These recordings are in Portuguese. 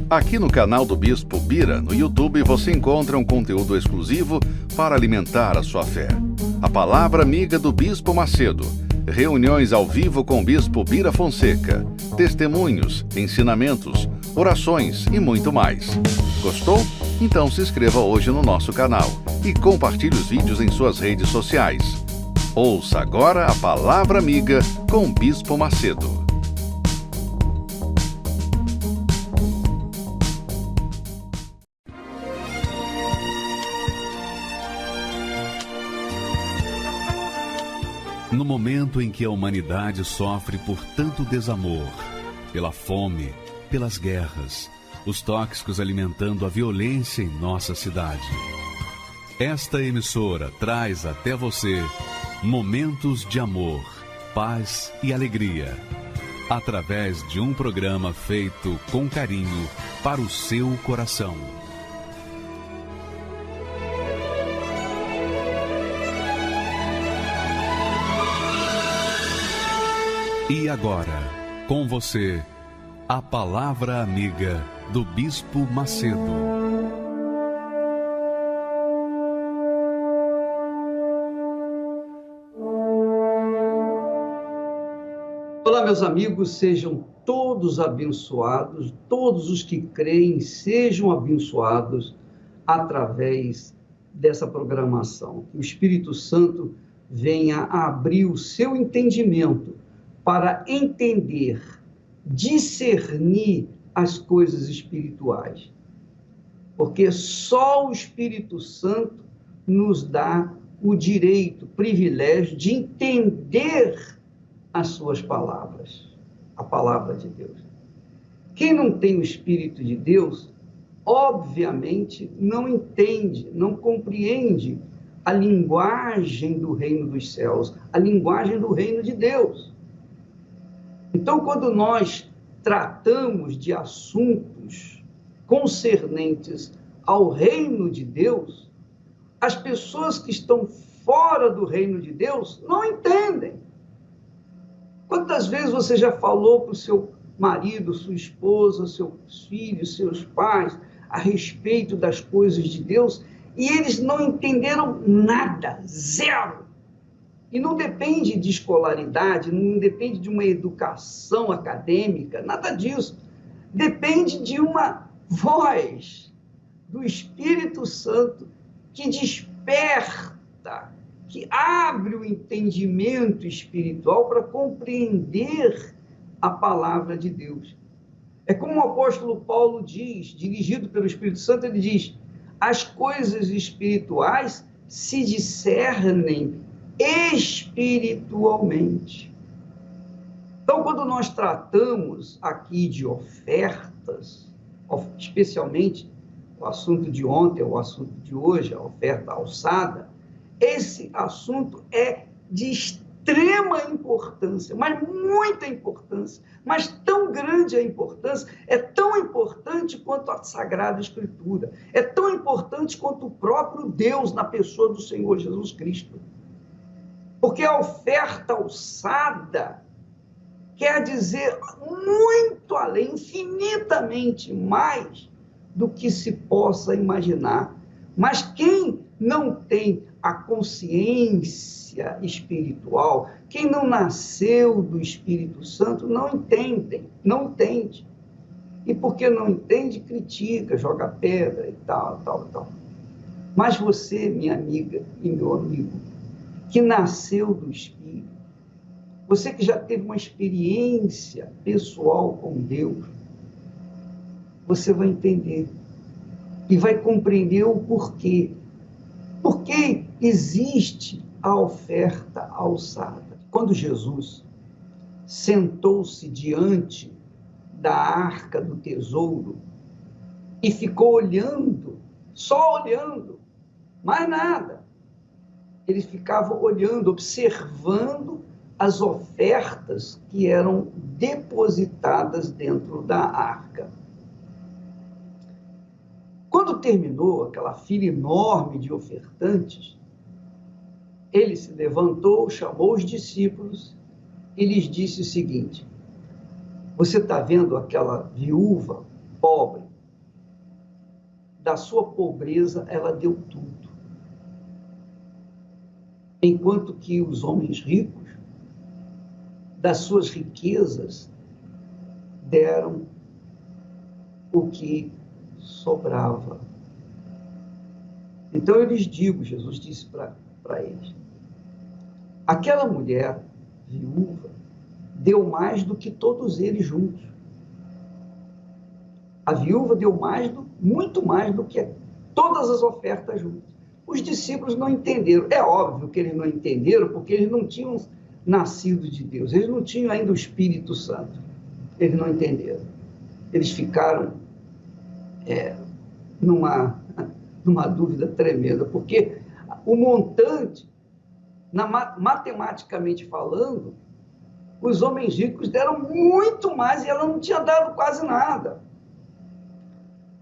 Aqui no canal do Bispo Bira, no YouTube, você encontra um conteúdo exclusivo para alimentar a sua fé. A Palavra Amiga do Bispo Macedo, reuniões ao vivo com o Bispo Bira Fonseca, testemunhos, ensinamentos, orações e muito mais. Gostou? Então se inscreva hoje no nosso canal e compartilhe os vídeos em suas redes sociais. Ouça agora a Palavra Amiga com o Bispo Macedo. No momento em que a humanidade sofre por tanto desamor, pela fome, pelas guerras, os tóxicos alimentando a violência em nossa cidade, esta emissora traz até você momentos de amor, paz e alegria, através de um programa feito com carinho para o seu coração. E agora, com você, a Palavra Amiga do Bispo Macedo. Olá, meus amigos, sejam todos abençoados, todos os que creem sejam abençoados através dessa programação. Que o Espírito Santo venha a abrir o seu entendimento para entender, discernir as coisas espirituais. Porque só o Espírito Santo nos dá o direito, o privilégio de entender as suas palavras, a palavra de Deus. Quem não tem o Espírito de Deus, obviamente não entende, não compreende a linguagem do reino dos céus, a linguagem do reino de Deus. Então, quando nós tratamos de assuntos concernentes ao reino de Deus, as pessoas que estão fora do reino de Deus não entendem. Quantas vezes você já falou para o seu marido, sua esposa, seus filhos, seus pais, a respeito das coisas de Deus, e eles não entenderam nada, zero. E não depende de escolaridade, não depende de uma educação acadêmica, nada disso. Depende de uma voz do Espírito Santo que desperta, que abre o entendimento espiritual para compreender a palavra de Deus. É como o apóstolo Paulo diz, dirigido pelo Espírito Santo, ele diz: as coisas espirituais se discernem espiritualmente. Então, quando nós tratamos aqui de ofertas, especialmente o assunto de ontem, o assunto de hoje, a oferta alçada, esse assunto é de extrema importância, mas muita importância, mas tão grande a importância, é tão importante quanto a Sagrada Escritura, é tão importante quanto o próprio Deus na pessoa do Senhor Jesus Cristo. Porque a oferta alçada quer dizer muito além, infinitamente mais do que se possa imaginar. Mas quem não tem a consciência espiritual, quem não nasceu do Espírito Santo, não entende. E porque não entende, critica, joga pedra e tal. Mas você, minha amiga e meu amigo, que nasceu do Espírito, você que já teve uma experiência pessoal com Deus, você vai entender e vai compreender o porquê. Por que existe a oferta alçada? Quando Jesus sentou-se diante da arca do tesouro e ficou olhando, só olhando, mais nada. Ele ficava olhando, observando as ofertas que eram depositadas dentro da arca. Quando terminou aquela fila enorme de ofertantes, ele se levantou, chamou os discípulos e lhes disse o seguinte: você está vendo aquela viúva pobre da sua pobreza, ela deu tudo. Enquanto que os homens ricos, das suas riquezas, deram o que sobrava. Então eu lhes digo, Jesus disse para eles, aquela mulher viúva deu mais do que todos eles juntos. A viúva deu muito mais do que todas as ofertas juntas. Os discípulos não entenderam. É óbvio que eles não entenderam, porque eles não tinham nascido de Deus. Eles não tinham ainda o Espírito Santo. Eles não entenderam. Eles ficaram numa dúvida tremenda, porque o montante, matematicamente falando, os homens ricos deram muito mais e ela não tinha dado quase nada.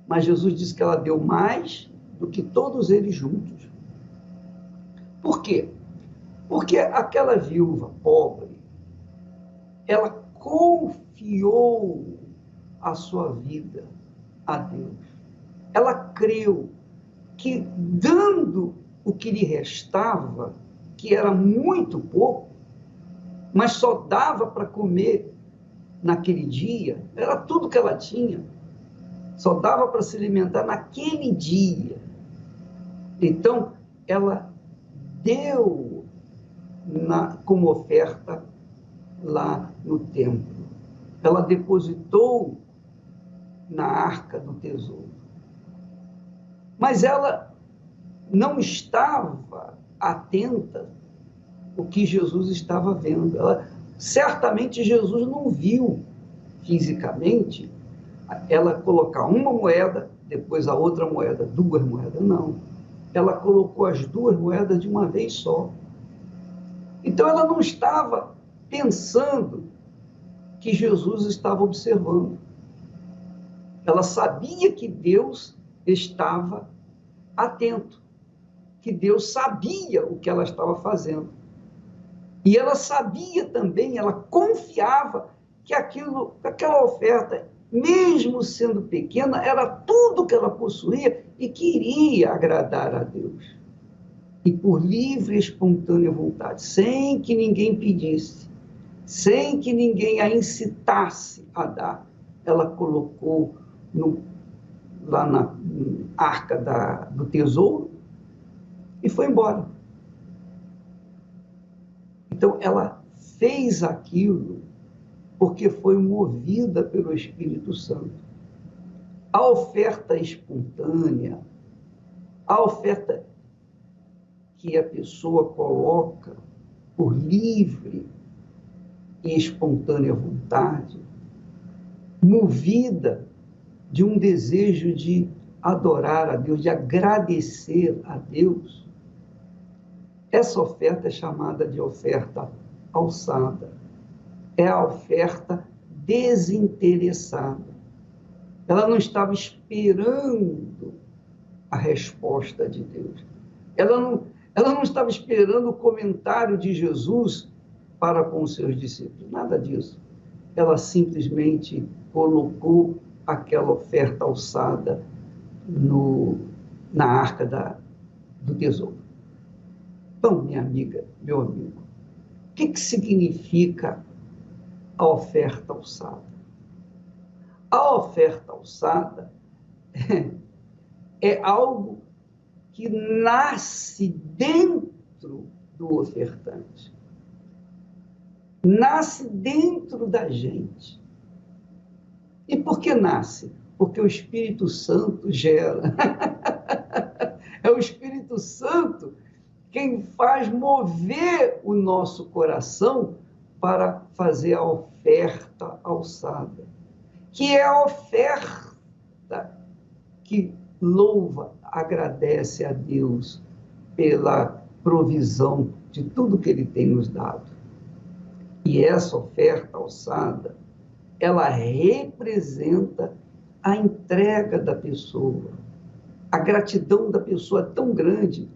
Mas Jesus disse que ela deu mais do que todos eles juntos. Por quê? Porque aquela viúva pobre, ela confiou a sua vida a Deus. Ela creu que, dando o que lhe restava, que era muito pouco, mas só dava para comer naquele dia, era tudo que ela tinha, só dava para se alimentar naquele dia. Então, ela deu como oferta lá no templo. Ela depositou na arca do tesouro. Mas ela não estava atenta ao que Jesus estava vendo. Certamente Jesus não viu fisicamente ela colocar uma moeda, depois a outra moeda, 2 moedas, não. Ela colocou as 2 moedas de uma vez só. Então ela não estava pensando que Jesus estava observando. Ela sabia que Deus estava atento, que Deus sabia o que ela estava fazendo. E ela sabia também, ela confiava que aquela oferta, mesmo sendo pequena, era tudo que ela possuía e queria agradar a Deus. E por livre e espontânea vontade, sem que ninguém pedisse, sem que ninguém a incitasse a dar, ela colocou lá na arca do tesouro e foi embora. Então, ela fez aquilo porque foi movida pelo Espírito Santo. A oferta espontânea, a oferta que a pessoa coloca por livre e espontânea vontade, movida de um desejo de adorar a Deus, de agradecer a Deus, essa oferta é chamada de oferta alçada. É a oferta desinteressada. Ela não estava esperando a resposta de Deus. Ela não estava esperando o comentário de Jesus para com os seus discípulos. Nada disso. Ela simplesmente colocou aquela oferta alçada na arca do tesouro. Então, minha amiga, meu amigo, o que significa a oferta alçada? A oferta alçada é algo que nasce dentro do ofertante. Nasce dentro da gente. E por que nasce? Porque o Espírito Santo gera. É o Espírito Santo quem faz mover o nosso coração para fazer a oferta alçada, que é a oferta que louva, agradece a Deus pela provisão de tudo que Ele tem nos dado. E essa oferta alçada, ela representa a entrega da pessoa. A gratidão da pessoa é tão grande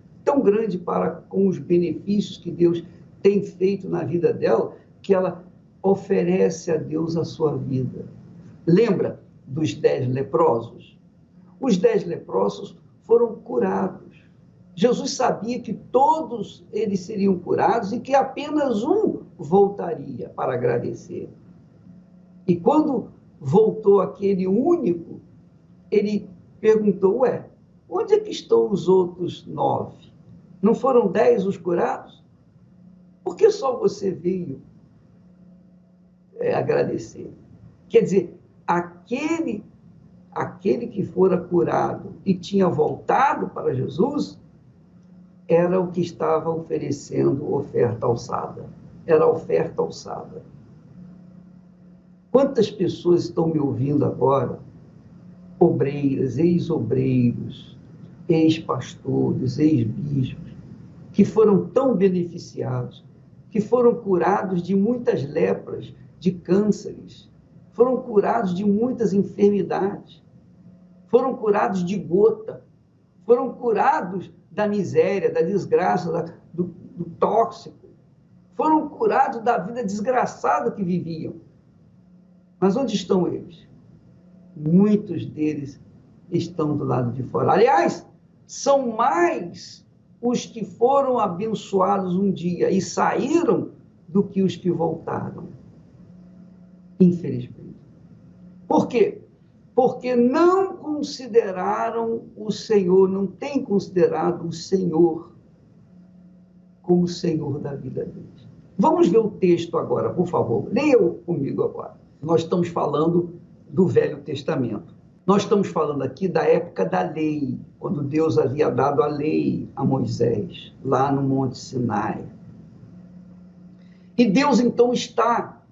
para com os benefícios que Deus tem feito na vida dela, que ela oferece a Deus a sua vida. Lembra dos 10 leprosos? os 10 leprosos foram curados. Jesus sabia que todos eles seriam curados e que apenas um voltaria para agradecer. E quando voltou aquele único, ele perguntou, onde é que estão os outros 9? Não foram 10 os curados? Por que só você veio agradecer? Quer dizer, aquele que fora curado e tinha voltado para Jesus, era o que estava oferecendo oferta alçada. Era a oferta alçada. Quantas pessoas estão me ouvindo agora? Obreiras, ex-obreiros, ex-pastores, ex-bispos, que foram tão beneficiados, que foram curados de muitas lepras, de cânceres, foram curados de muitas enfermidades, foram curados de gota, foram curados da miséria, da desgraça, do tóxico, foram curados da vida desgraçada que viviam. Mas onde estão eles? Muitos deles estão do lado de fora. Aliás, são mais os que foram abençoados um dia e saíram do que os que voltaram. Infelizmente. Por quê? Porque não consideraram o Senhor, não têm considerado o Senhor como o Senhor da vida deles. Vamos ver o texto agora, por favor. Leia comigo agora. Nós estamos falando do Velho Testamento. Nós estamos falando aqui da época da lei, quando Deus havia dado a lei a Moisés, lá no Monte Sinai. E Deus, então, está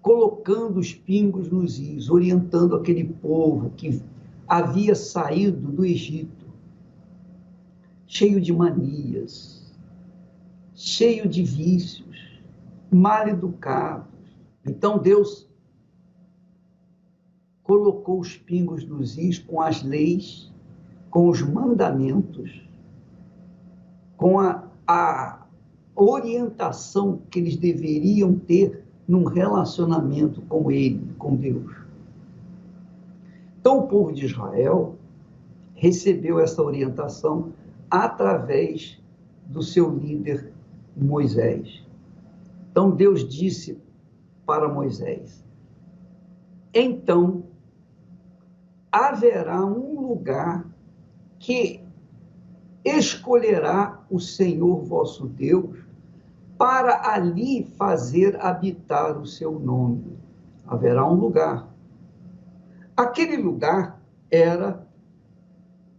colocando os pingos nos is, orientando aquele povo que havia saído do Egito, cheio de manias, cheio de vícios, mal educados. Então Deus colocou os pingos nos is com as leis, com os mandamentos, com a orientação que eles deveriam ter num relacionamento com ele, com Deus. Então, o povo de Israel recebeu essa orientação através do seu líder Moisés. Então, Deus disse para Moisés: então, haverá um lugar que escolherá o Senhor vosso Deus para ali fazer habitar o seu nome. Haverá um lugar. Aquele lugar era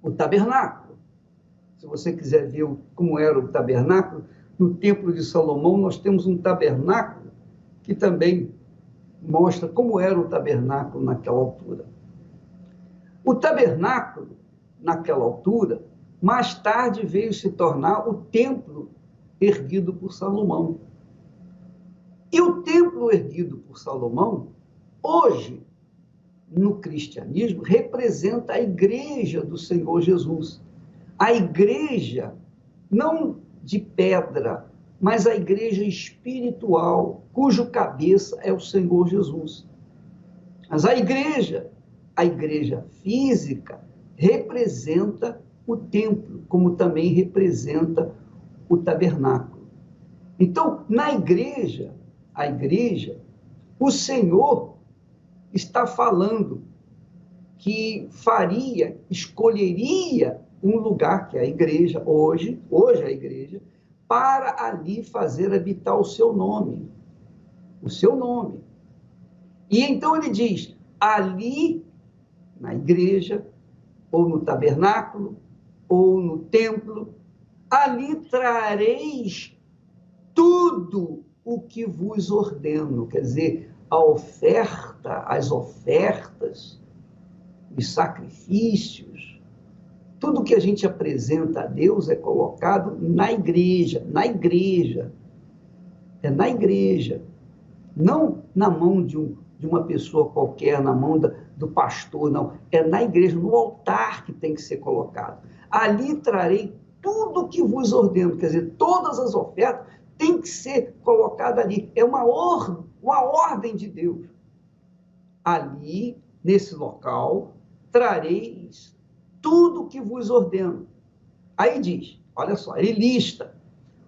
o tabernáculo. Se você quiser ver como era o tabernáculo, no Templo de Salomão nós temos um tabernáculo que também mostra como era o tabernáculo naquela altura. O tabernáculo, naquela altura, mais tarde veio se tornar o templo erguido por Salomão. E o templo erguido por Salomão, hoje, no cristianismo, representa a igreja do Senhor Jesus. A igreja, não de pedra, mas a igreja espiritual, cujo cabeça é o Senhor Jesus. Mas a igreja física, representa o templo, como também representa o tabernáculo. Então, na igreja, o Senhor está falando que escolheria um lugar, que é a igreja, hoje a igreja, para ali fazer habitar o seu nome. O seu nome. E então ele diz, ali, na igreja, ou no tabernáculo, ou no templo, ali trareis tudo o que vos ordeno. Quer dizer, as ofertas, os sacrifícios, tudo que a gente apresenta a Deus é colocado na igreja. É na igreja. Não na mão de uma pessoa qualquer, na mão do pastor, não. É na igreja, no altar que tem que ser colocado. Ali trarei tudo que vos ordeno. Quer dizer, todas as ofertas têm que ser colocadas ali. É uma ordem de Deus. Ali, nesse local, trareis tudo que vos ordeno. Aí diz, olha só, ele lista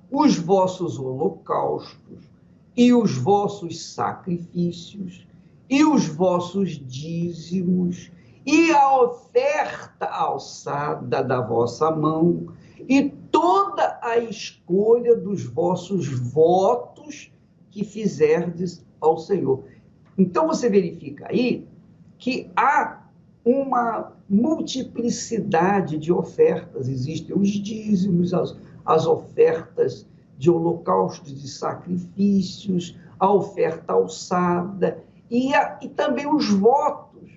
os vossos holocaustos e os vossos sacrifícios e os vossos dízimos e a oferta alçada da vossa mão e toda a escolha dos vossos votos que fizerdes ao Senhor. Então você verifica aí que há uma multiplicidade de ofertas. Existem os dízimos, as ofertas de holocaustos, de sacrifícios, a oferta alçada e também os votos.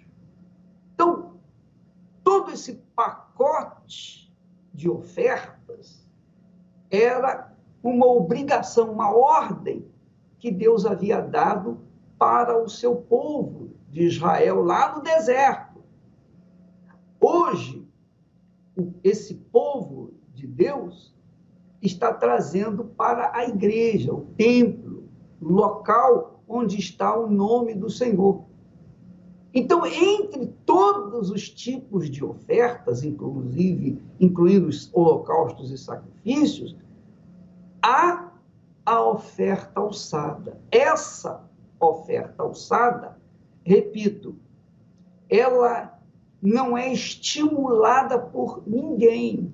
Então, todo esse pacote de ofertas era uma obrigação, uma ordem que Deus havia dado para o seu povo de Israel lá no deserto. Hoje, esse povo de Deus está trazendo para a igreja, o templo, o local onde está o nome do Senhor. Então, entre todos os tipos de ofertas, incluindo os holocaustos e sacrifícios, há a oferta alçada. Essa oferta alçada, repito, ela não é estimulada por ninguém.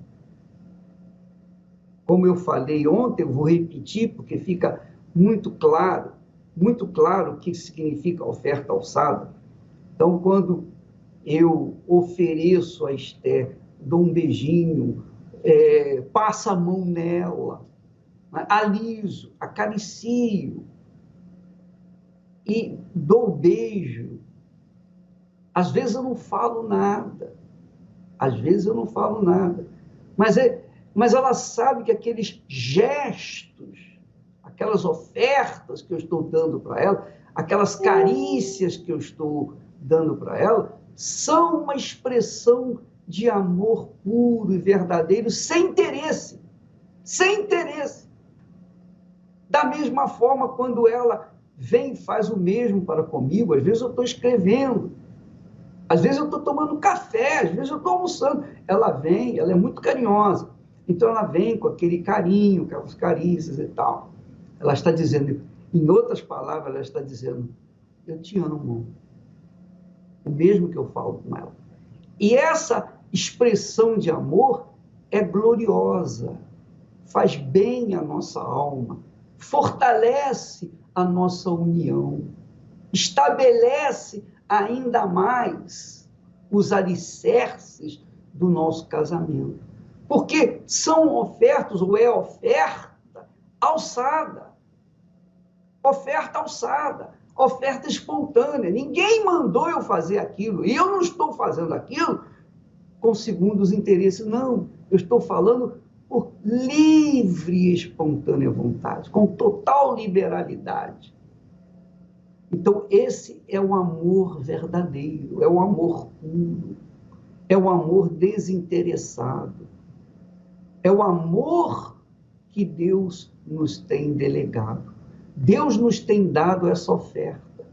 Como eu falei ontem, eu vou repetir, porque fica muito claro o que significa oferta alçada. Então, quando eu ofereço a Esther, dou um beijinho, passo a mão nela, aliso, acaricio e dou um beijo. Às vezes eu não falo nada, mas ela sabe que aqueles gestos, aquelas ofertas que eu estou dando para ela, aquelas carícias que eu estou dando para ela, são uma expressão de amor puro e verdadeiro, sem interesse. Da mesma forma, quando ela vem e faz o mesmo para comigo, às vezes eu estou escrevendo, às vezes eu estou tomando café, às vezes eu estou almoçando. Ela vem, ela é muito carinhosa. Então ela vem com aquele carinho, aquelas carícias e tal. Ela está dizendo, em outras palavras, ela está dizendo, eu te amo. O mesmo que eu falo com ela. E essa expressão de amor é gloriosa, faz bem à nossa alma, fortalece a nossa união, estabelece ainda mais os alicerces do nosso casamento. Porque são ofertas, ou é oferta alçada. Oferta alçada, oferta espontânea. Ninguém mandou eu fazer aquilo, e eu não estou fazendo aquilo com segundos interesses, não. Eu estou falando por livre e espontânea vontade, com total liberalidade. Então, esse é o amor verdadeiro, é o amor puro, é o amor desinteressado, é o amor que Deus nos tem delegado. Deus nos tem dado essa oferta.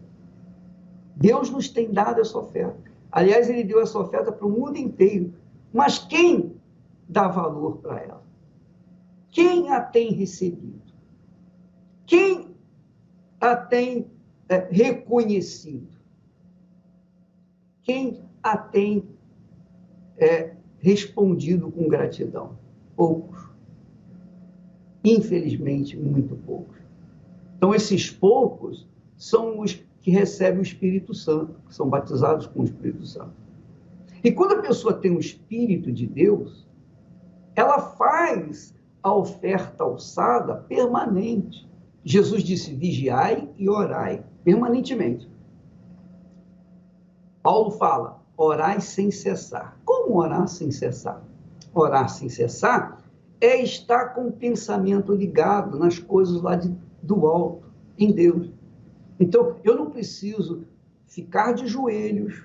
Deus nos tem dado essa oferta. Aliás, ele deu essa oferta para o mundo inteiro. Mas quem dá valor para ela? Quem a tem recebido? Quem a tem reconhecido? Quem a tem respondido com gratidão? Poucos. Infelizmente, muito poucos. Então, esses poucos são os que recebem o Espírito Santo, que são batizados com o Espírito Santo. E quando a pessoa tem o Espírito de Deus, ela faz a oferta alçada permanente. Jesus disse, vigiai e orai, permanentemente. Paulo fala, orai sem cessar. Como orar sem cessar? Orar sem cessar é estar com o pensamento ligado nas coisas lá do alto, em Deus. Então, eu não preciso ficar de joelhos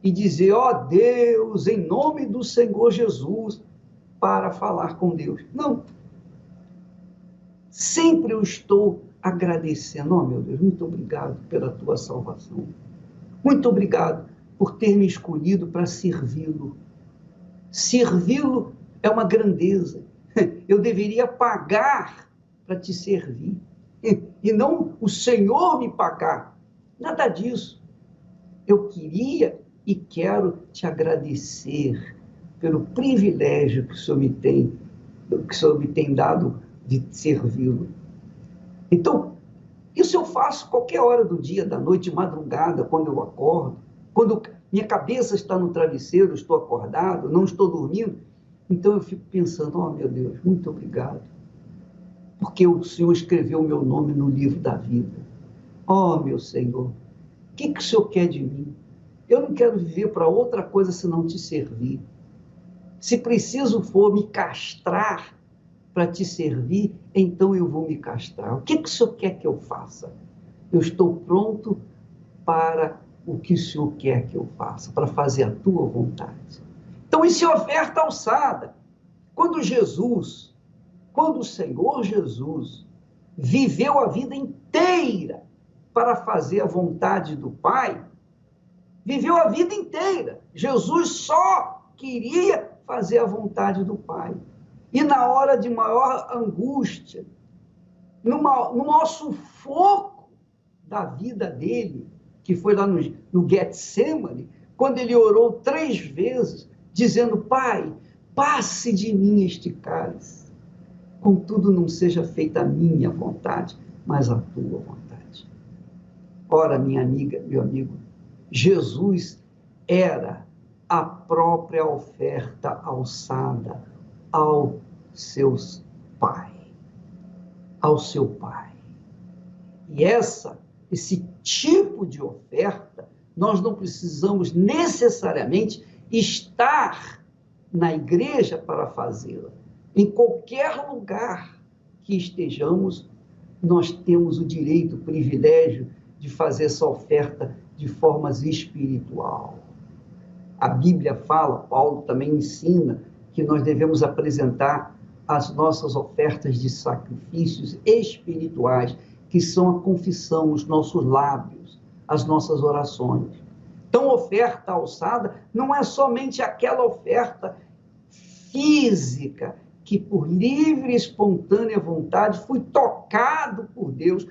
e dizer, ó Deus, em nome do Senhor Jesus, para falar com Deus. Não. Sempre eu estou agradecendo, ó meu Deus, muito obrigado pela tua salvação. Muito obrigado por ter me escolhido para servi-lo. Servi-lo é uma grandeza. Eu deveria pagar para te servir, e não o Senhor me pagar. Nada disso. Eu queria e quero te agradecer pelo privilégio que o Senhor me tem dado de servi-lo. Então, isso eu faço qualquer hora do dia, da noite, de madrugada, quando eu acordo, quando minha cabeça está no travesseiro, estou acordado, não estou dormindo. Então eu fico pensando, oh meu Deus, muito obrigado, porque o Senhor escreveu o meu nome no livro da vida. Oh meu Senhor, o que o Senhor quer de mim? Eu não quero viver para outra coisa senão te servir. Se preciso for me castrar para te servir, então eu vou me castrar. O que o Senhor quer que eu faça? Eu estou pronto para o que o Senhor quer que eu faça, para fazer a tua vontade. Então isso é oferta alçada. Quando o Senhor Jesus viveu a vida inteira para fazer a vontade do Pai, viveu a vida inteira. Jesus só queria fazer a vontade do Pai. E na hora de maior angústia, no maior sufoco da vida dele, que foi lá no Getsemane, quando ele orou 3 vezes, dizendo, Pai, passe de mim este cálice. Contudo, não seja feita a minha vontade, mas a tua vontade. Ora, minha amiga, meu amigo, Jesus era a própria oferta alçada ao seu Pai. E esse tipo de oferta, nós não precisamos necessariamente estar na igreja para fazê-la. Em qualquer lugar que estejamos, nós temos o direito, o privilégio de fazer essa oferta de forma espiritual. A Bíblia fala, Paulo também ensina, que nós devemos apresentar as nossas ofertas de sacrifícios espirituais, que são a confissão, os nossos lábios, as nossas orações. Então, oferta alçada não é somente aquela oferta física, que por livre e espontânea vontade fui tocada por Deus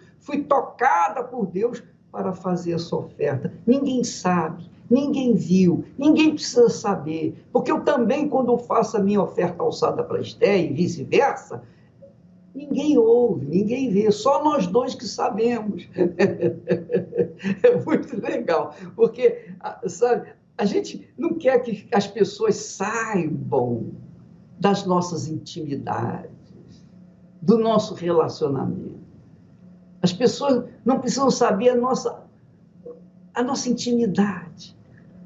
para fazer essa oferta. Ninguém sabe, ninguém viu, ninguém precisa saber, porque eu também, quando eu faço a minha oferta alçada para Esté e vice-versa, ninguém ouve, ninguém vê, só nós dois que sabemos. É muito legal, porque, sabe, a gente não quer que as pessoas saibam das nossas intimidades, do nosso relacionamento. As pessoas não precisam saber a nossa intimidade.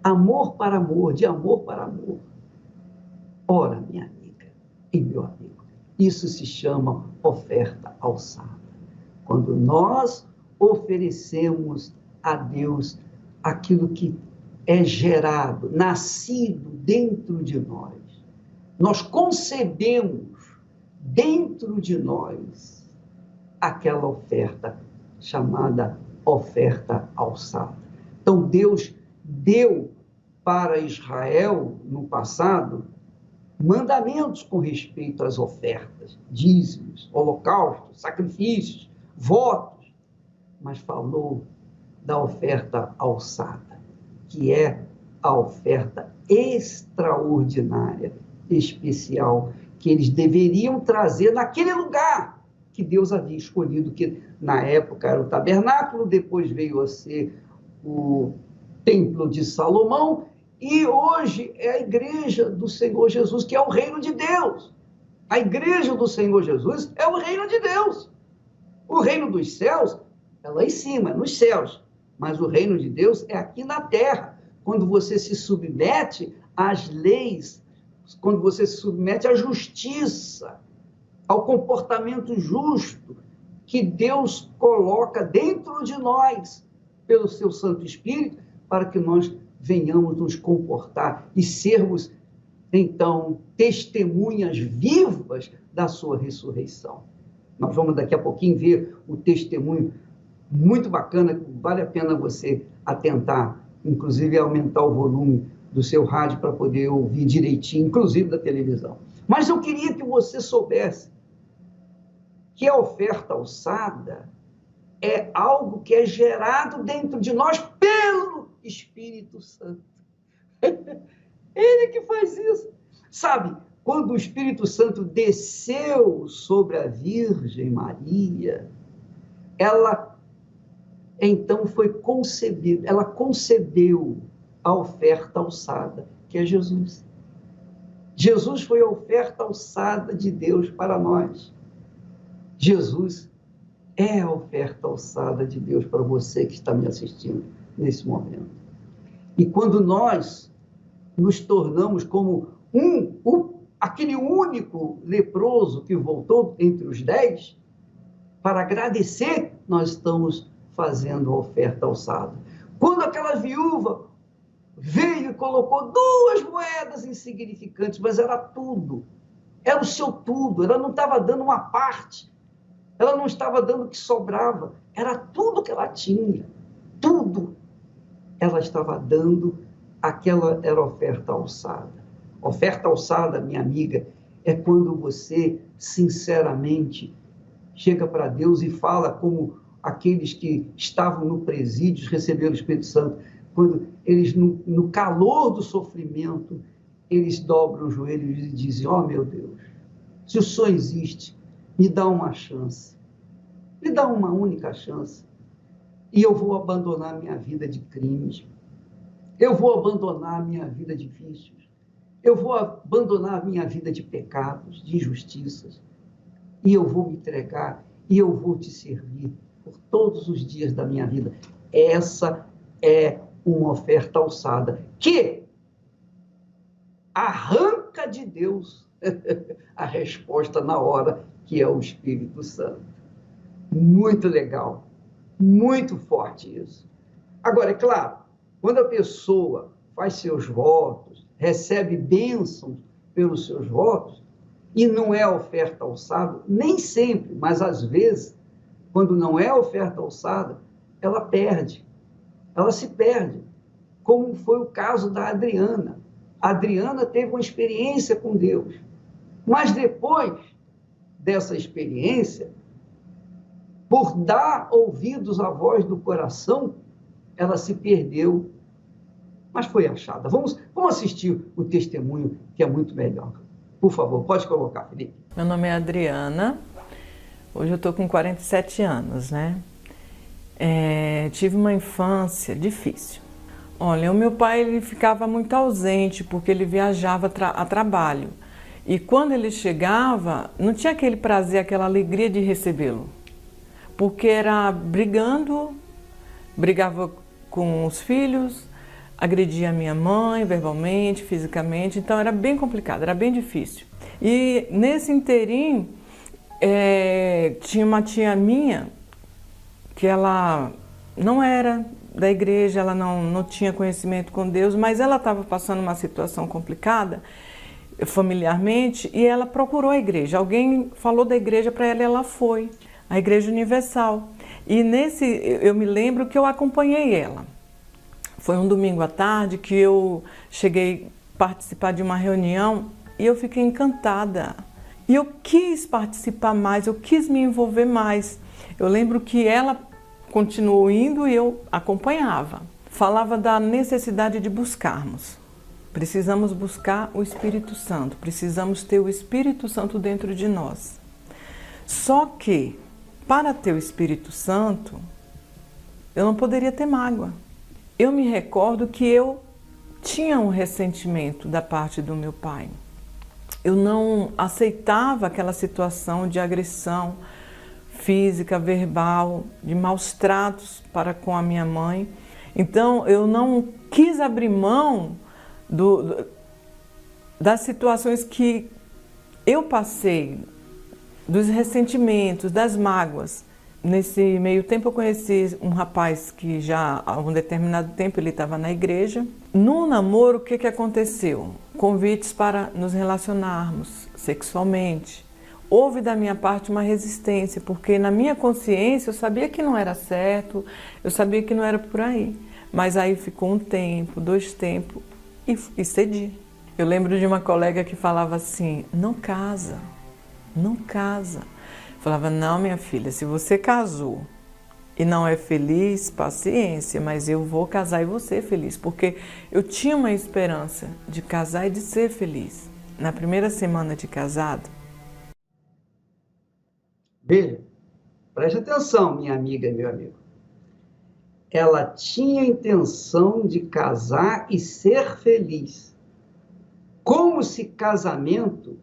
Amor para amor, de amor para amor. Ora, minha amiga e meu amigo, isso se chama oferta alçada. Quando nós oferecemos a Deus aquilo que é gerado, nascido dentro de nós. Nós concebemos dentro de nós aquela oferta chamada oferta alçada. Então, Deus deu para Israel, no passado, mandamentos com respeito às ofertas, dízimos, holocaustos, sacrifícios, votos, mas falou da oferta alçada, que é a oferta extraordinária, especial, que eles deveriam trazer naquele lugar que Deus havia escolhido, que na época era o tabernáculo, depois veio a ser o templo de Salomão, e hoje é a igreja do Senhor Jesus, que é o reino de Deus. A igreja do Senhor Jesus é o reino de Deus. O reino dos céus é lá em cima, nos céus, mas o reino de Deus é aqui na terra, quando você se submete às leis, quando você se submete à justiça, ao comportamento justo que Deus coloca dentro de nós, pelo seu Santo Espírito, para que nós venhamos nos comportar e sermos, então, testemunhas vivas da sua ressurreição. Nós vamos daqui a pouquinho ver o testemunho muito bacana, que vale a pena você atentar, inclusive aumentar o volume do seu rádio para poder ouvir direitinho, inclusive da televisão. Mas eu queria que você soubesse que a oferta alçada é algo que é gerado dentro de nós pelo Espírito Santo. Ele que faz isso. Sabe, quando o Espírito Santo desceu sobre a Virgem Maria, ela então foi concebida, ela concebeu a oferta alçada, que é Jesus. Jesus foi a oferta alçada de Deus para nós. Jesus é a oferta alçada de Deus para você que está me assistindo nesse momento. E quando nós nos tornamos como aquele único leproso que voltou entre os 10, para agradecer, nós estamos fazendo a oferta alçada. Quando aquela viúva veio e colocou 2 moedas insignificantes, mas era tudo, era o seu tudo, ela não estava dando uma parte, ela não estava dando o que sobrava, era tudo que ela tinha, tudo ela estava dando, aquela era a oferta alçada. Oferta alçada, minha amiga, é quando você, sinceramente, chega para Deus e fala como aqueles que estavam no presídio, receberam o Espírito Santo, quando eles, no calor do sofrimento, eles dobram os joelhos e dizem: ó meu Deus, se o Senhor existe, me dá uma chance, me dá uma única chance, e eu vou abandonar minha vida de crimes, eu vou abandonar minha vida de vícios, eu vou abandonar minha vida de pecados, de injustiças, e eu vou me entregar, e eu vou te servir por todos os dias da minha vida. Essa é uma oferta alçada, que arranca de Deus a resposta na hora, que é o Espírito Santo. Muito legal, muito forte isso. Agora, é claro, quando a pessoa faz seus votos, recebe bênçãos pelos seus votos, e não é oferta alçada, nem sempre, mas às vezes, quando não é oferta alçada, ela perde, ela se perde, como foi o caso da Adriana. A Adriana teve uma experiência com Deus, mas depois dessa experiência, por dar ouvidos à voz do coração, ela se perdeu, mas foi achada. Vamos assistir o testemunho, que é muito melhor. Por favor, pode colocar, Felipe. Meu nome é Adriana, hoje eu estou com 47 anos, né? Tive uma infância difícil. Olha, o meu pai ele ficava muito ausente porque ele viajava a trabalho. E quando ele chegava, não tinha aquele prazer, aquela alegria de recebê-lo. Porque era brigava com os filhos, agredia a minha mãe verbalmente, fisicamente, então era bem complicado, era bem difícil. E nesse inteirinho, tinha uma tia minha, que ela não era da igreja, ela não tinha conhecimento com Deus, mas ela estava passando uma situação complicada, familiarmente, e ela procurou a igreja. Alguém falou da igreja para ela e ela foi, a Igreja Universal. E eu me lembro que eu acompanhei ela. Foi um domingo à tarde que eu cheguei a participar de uma reunião e eu fiquei encantada. E eu quis participar mais, eu quis me envolver mais. Eu lembro que ela continuou indo e eu acompanhava. Falava da necessidade de buscarmos. Precisamos buscar o Espírito Santo, precisamos ter o Espírito Santo dentro de nós. Só que, para ter o Espírito Santo, eu não poderia ter mágoa. Eu me recordo que eu tinha um ressentimento da parte do meu pai. Eu não aceitava aquela situação de agressão física, verbal, de maus tratos para com a minha mãe. Então, eu não quis abrir mão das situações que eu passei, dos ressentimentos, das mágoas. Nesse meio tempo eu conheci um rapaz que já há um determinado tempo ele estava na igreja. No namoro, o que aconteceu? Convites para nos relacionarmos sexualmente. Houve da minha parte uma resistência, porque na minha consciência eu sabia que não era certo, eu sabia que não era por aí. Mas aí ficou um tempo, 2 tempos, e cedi. Eu lembro de uma colega que falava assim, não casa, não casa. Eu falava, não, minha filha, se você casou e não é feliz, paciência, mas eu vou casar e vou ser feliz, porque eu tinha uma esperança de casar e de ser feliz. Na primeira semana de casado. Veja, preste atenção, minha amiga e meu amigo. Ela tinha a intenção de casar e ser feliz. Como se casamento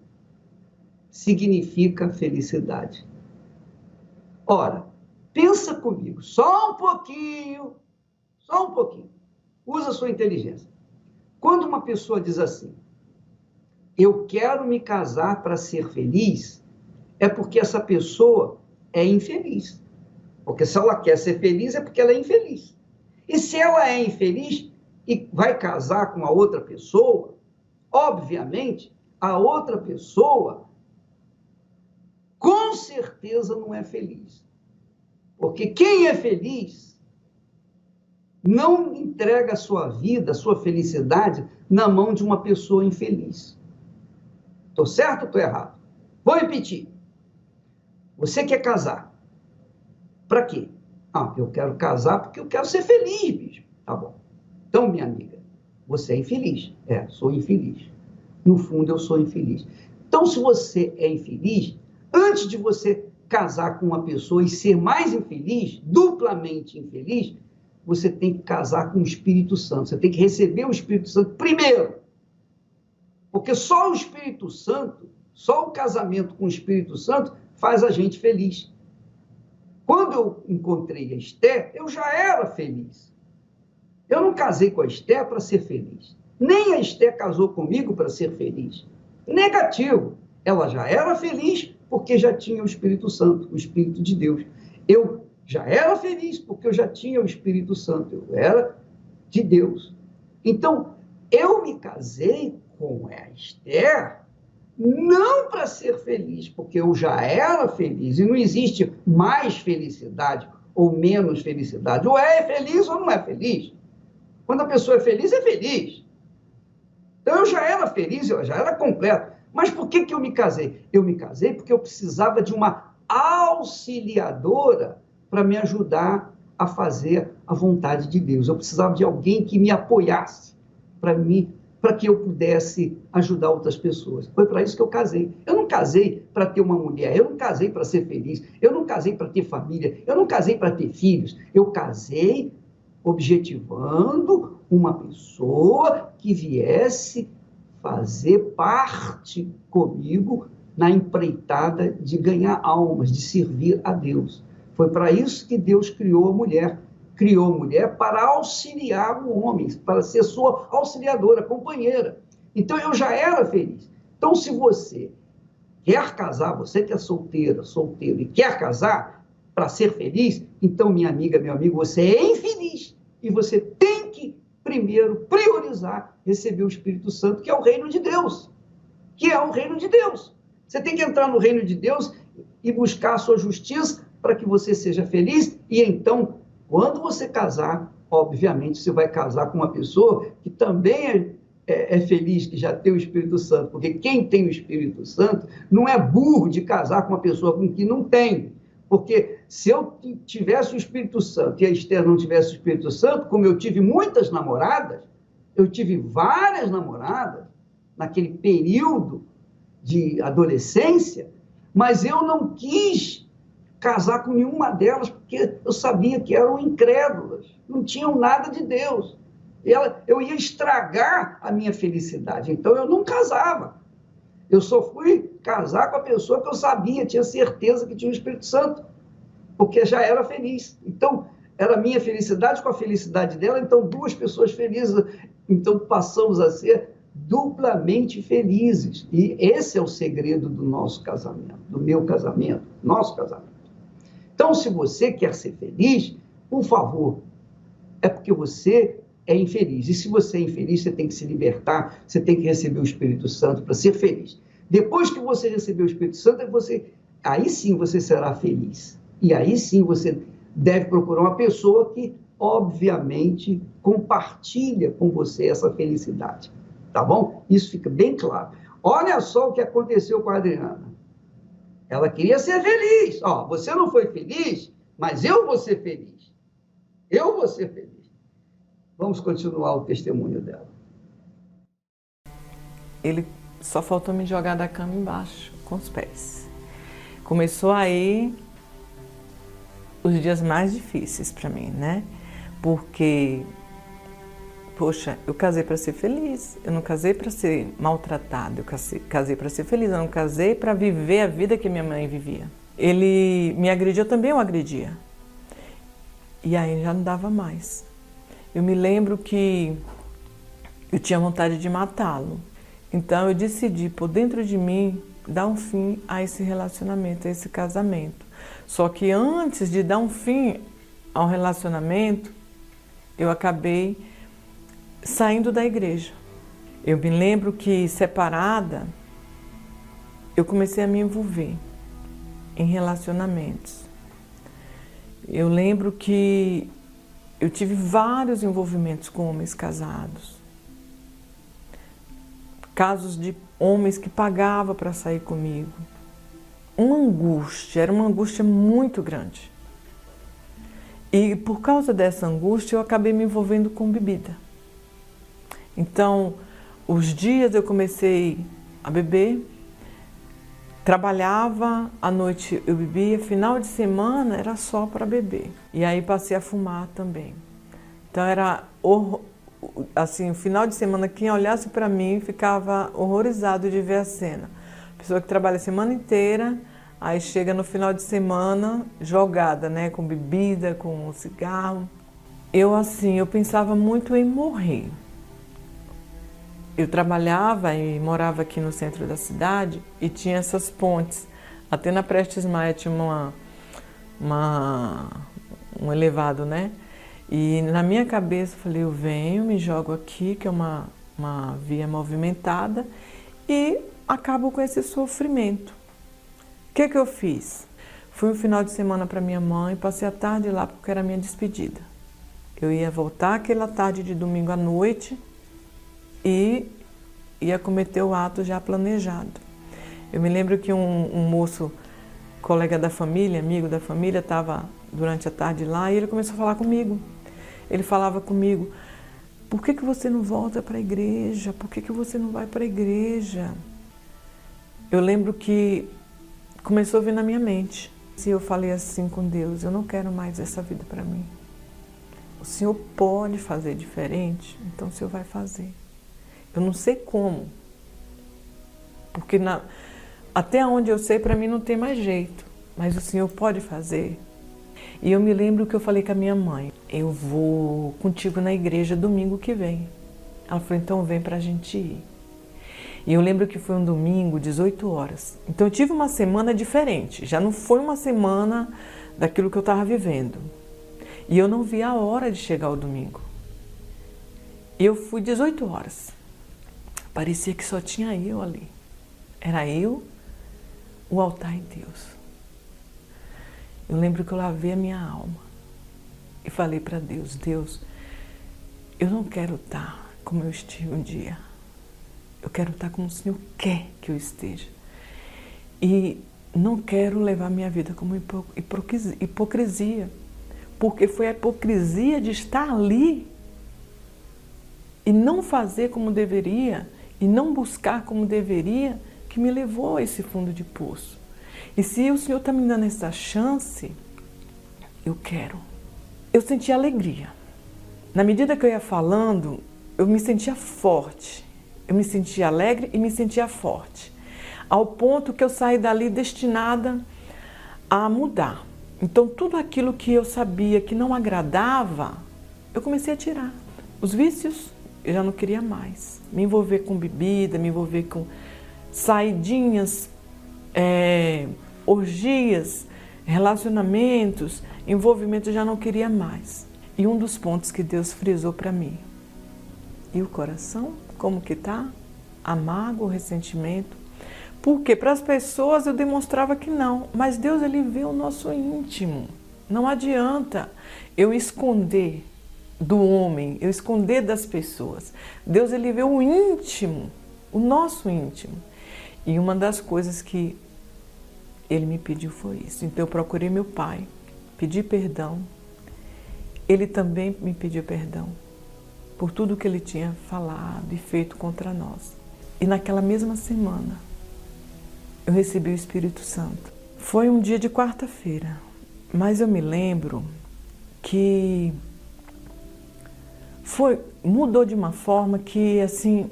significa felicidade. Ora, pensa comigo, só um pouquinho. Usa a sua inteligência. Quando uma pessoa diz assim, eu quero me casar para ser feliz, é porque essa pessoa é infeliz. Porque se ela quer ser feliz, é porque ela é infeliz. E se ela é infeliz e vai casar com a outra pessoa, obviamente, a outra pessoa com certeza não é feliz. Porque quem é feliz não entrega a sua vida, a sua felicidade na mão de uma pessoa infeliz. Estou certo ou estou errado? Vou repetir. Você quer casar. Para quê? Eu quero casar porque eu quero ser feliz, bicho. Tá bom. Então, minha amiga, você é infeliz. Sou infeliz. No fundo, eu sou infeliz. Então, se você é infeliz, antes de você casar com uma pessoa e ser mais infeliz, duplamente infeliz, você tem que casar com o Espírito Santo. Você tem que receber o Espírito Santo primeiro. Porque só o Espírito Santo, só o casamento com o Espírito Santo faz a gente feliz. Quando eu encontrei a Esther, eu já era feliz. Eu não casei com a Esther para ser feliz. Nem a Esther casou comigo para ser feliz. Negativo. Ela já era feliz porque já tinha o Espírito Santo, o Espírito de Deus. Eu já era feliz porque eu já tinha o Espírito Santo. Eu era de Deus. Então, eu me casei com a Esther não para ser feliz, porque eu já era feliz. E não existe mais felicidade ou menos felicidade. Ou é feliz ou não é feliz. Quando a pessoa é feliz, é feliz. Então, eu já era feliz, eu já era completo. Mas por que eu me casei? Eu me casei porque eu precisava de uma auxiliadora para me ajudar a fazer a vontade de Deus. Eu precisava de alguém que me apoiasse para que eu pudesse ajudar outras pessoas. Foi para isso que eu casei. Eu não casei para ter uma mulher, eu não casei para ser feliz, eu não casei para ter família, eu não casei para ter filhos. Eu casei objetivando uma pessoa que viesse fazer parte comigo na empreitada de ganhar almas, de servir a Deus. Foi para isso que Deus criou a mulher. Criou a mulher para auxiliar o homem, para ser sua auxiliadora, companheira. Então, eu já era feliz. Então, se você quer casar, você que é solteira, solteiro, e quer casar para ser feliz, então, minha amiga, meu amigo, você é infeliz. E você tem que, primeiro, priorizar receber o Espírito Santo, que é o reino de Deus. Que é o reino de Deus. Você tem que entrar no reino de Deus e buscar a sua justiça para que você seja feliz. E então, quando você casar, obviamente, você vai casar com uma pessoa que também é feliz, que já tem o Espírito Santo. Porque quem tem o Espírito Santo não é burro de casar com uma pessoa com que não tem. Porque se eu tivesse o Espírito Santo e a Esther não tivesse o Espírito Santo, como eu tive muitas namoradas, eu tive várias namoradas naquele período de adolescência, mas eu não quis casar com nenhuma delas, porque eu sabia que eram incrédulas, não tinham nada de Deus. Eu ia estragar a minha felicidade, então eu não casava. Eu só fui casar com a pessoa que eu sabia, tinha certeza que tinha o Espírito Santo, porque já era feliz. Então, era a minha felicidade com a felicidade dela, então duas pessoas felizes, então passamos a ser duplamente felizes. E esse é o segredo do nosso casamento, do meu casamento, nosso casamento. Então, se você quer ser feliz, por favor, é porque você é infeliz. E se você é infeliz, você tem que se libertar, você tem que receber o Espírito Santo para ser feliz. Depois que você receber o Espírito Santo, aí sim você será feliz. E aí sim você deve procurar uma pessoa que obviamente, compartilha com você essa felicidade, tá bom? Isso fica bem claro. Olha só o que aconteceu com a Adriana. Ela queria ser feliz. Ó, você não foi feliz, mas eu vou ser feliz. Eu vou ser feliz. Vamos continuar o testemunho dela. Ele só faltou me jogar da cama embaixo, com os pés. Começou aí os dias mais difíceis para mim, né? Porque, poxa, eu casei para ser feliz, eu não casei para ser maltratado, eu casei para ser feliz, eu não casei para viver a vida que minha mãe vivia. Ele me agrediu, também eu agredia. E aí já não dava mais. Eu me lembro que eu tinha vontade de matá-lo. Então eu decidi, por dentro de mim, dar um fim a esse relacionamento, a esse casamento. Só que antes de dar um fim ao relacionamento, eu acabei saindo da igreja. Eu me lembro que, separada, eu comecei a me envolver em relacionamentos. Eu lembro que eu tive vários envolvimentos com homens casados. Casos de homens que pagavam para sair comigo. Era uma angústia muito grande. E por causa dessa angústia, eu acabei me envolvendo com bebida. Então, os dias eu comecei a beber, trabalhava, à noite eu bebia, final de semana era só para beber. E aí passei a fumar também. Então era assim, o final de semana, quem olhasse para mim ficava horrorizado de ver a cena. Pessoa que trabalha a semana inteira, aí chega no final de semana jogada, né, com bebida, com cigarro. Eu pensava muito em morrer. Eu trabalhava e morava aqui no centro da cidade e tinha essas pontes. Até na Prestes Maia tinha um elevado, né? E na minha cabeça eu falei, eu venho, me jogo aqui, que é uma via movimentada, e acabo com esse sofrimento. O que eu fiz? Fui um final de semana para minha mãe, passei a tarde lá porque era a minha despedida. Eu ia voltar aquela tarde de domingo à noite e ia cometer o ato já planejado. Eu me lembro que um moço, colega da família, amigo da família, estava durante a tarde lá e ele começou a falar comigo. Ele falava comigo, por que você não volta para a igreja? Por que você não vai para a igreja? Eu lembro que começou a vir na minha mente. E eu falei assim com Deus, eu não quero mais essa vida para mim. O Senhor pode fazer diferente, então o Senhor vai fazer. Eu não sei como, porque até onde eu sei, para mim não tem mais jeito, mas o Senhor pode fazer. E eu me lembro que eu falei com a minha mãe, eu vou contigo na igreja domingo que vem. Ela falou, então vem para a gente ir. E eu lembro que foi um domingo, 18 horas. Então eu tive uma semana diferente, já não foi uma semana daquilo que eu estava vivendo. E eu não vi a hora de chegar o domingo. E eu fui 18 horas. Parecia que só tinha eu ali. Era eu, o altar e Deus. Eu lembro que eu lavei a minha alma e falei para Deus, Deus, eu não quero estar como eu estive um dia. Eu quero estar como o Senhor quer que eu esteja. E não quero levar minha vida como hipocrisia. Porque foi a hipocrisia de estar ali e não fazer como deveria, e não buscar como deveria, que me levou a esse fundo de poço. E se o Senhor está me dando essa chance, eu quero. Eu senti alegria. Na medida que eu ia falando, eu me sentia forte. Eu me sentia alegre e me sentia forte. Ao ponto que eu saí dali destinada a mudar. Então, tudo aquilo que eu sabia que não agradava, eu comecei a tirar. Os vícios, eu já não queria mais. Me envolver com bebida, me envolver com saidinhas, orgias, relacionamentos, envolvimento, eu já não queria mais. E um dos pontos que Deus frisou para mim. E o coração, como que tá? A mágoa, o ressentimento. Porque para as pessoas eu demonstrava que não, mas Deus, ele vê o nosso íntimo. Não adianta eu esconder do homem, eu esconder das pessoas. Deus, ele vê o íntimo, o nosso íntimo. E uma das coisas que ele me pediu foi isso. Então eu procurei meu pai, pedi perdão. Ele também me pediu perdão por tudo que ele tinha falado e feito contra nós. E naquela mesma semana, eu recebi o Espírito Santo. Foi um dia de quarta-feira, mas eu me lembro que mudou de uma forma que, assim,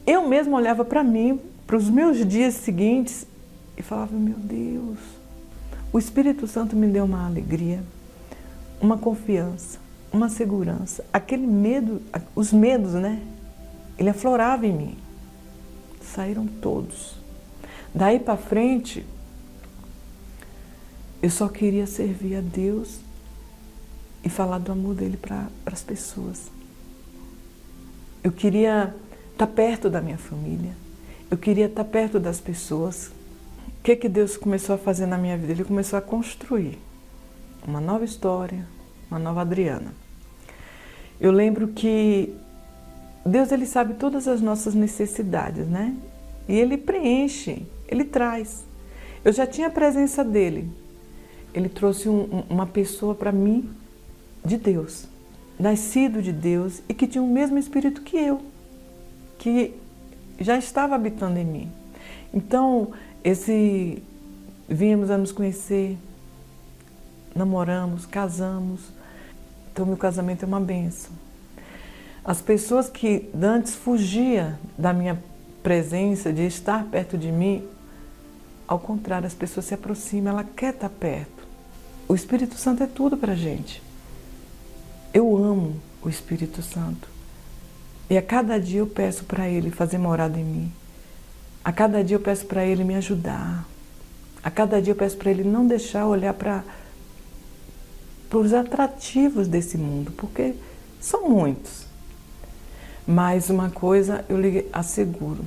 eu mesma olhava para mim, para os meus dias seguintes e falava, meu Deus, o Espírito Santo me deu uma alegria, uma confiança, uma segurança. Aquele medo, os medos, né? Ele aflorava em mim. Saíram todos. Daí para frente, eu só queria servir a Deus e falar do amor dele para as pessoas. Eu queria estar perto da minha família. Eu queria estar perto das pessoas. O que Deus começou a fazer na minha vida? Ele começou a construir uma nova história, uma nova Adriana. Eu lembro que Deus, ele sabe todas as nossas necessidades, né? E ele preenche, ele traz. Eu já tinha a presença dele. Ele trouxe uma pessoa para mim de Deus, nascido de Deus e que tinha o mesmo espírito que eu, que já estava habitando em mim. Então, viemos a nos conhecer, namoramos, casamos. Então, meu casamento é uma bênção. As pessoas que antes fugiam da minha presença, de estar perto de mim, ao contrário, as pessoas se aproximam, ela quer estar perto. O Espírito Santo é tudo para a gente. Eu amo o Espírito Santo. E a cada dia eu peço para Ele fazer morada em mim. A cada dia eu peço para Ele me ajudar. A cada dia eu peço para Ele não deixar olhar para os atrativos desse mundo, porque são muitos. Mas uma coisa eu lhe asseguro,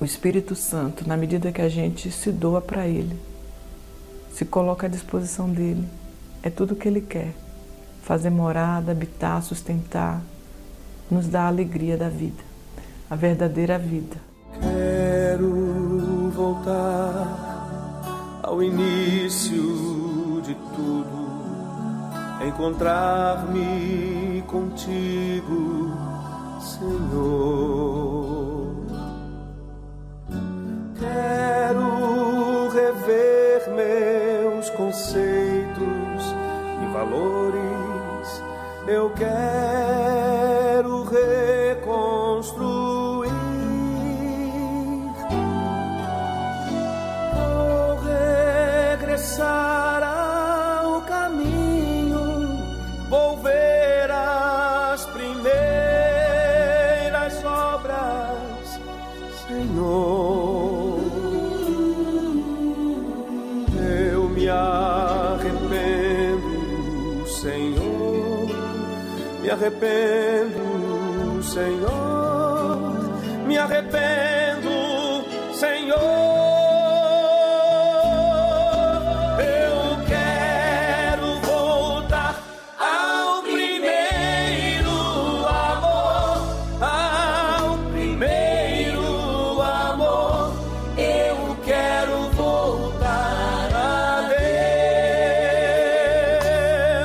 o Espírito Santo, na medida que a gente se doa para Ele, se coloca à disposição dEle, é tudo o que Ele quer. Fazer morada, habitar, sustentar, nos dá a alegria da vida, a verdadeira vida. Quero voltar ao início de tudo, encontrar-me contigo, Senhor. Quero rever meus conceitos e valores. Eu quero reconstruir. Vou regressar ao caminho. Vou ver as primeiras obras, Senhor. Eu me arrependo, Senhor. Me arrependo, Senhor. Me arrependo, Senhor. Eu quero voltar ao primeiro amor, ao primeiro amor. Eu quero voltar a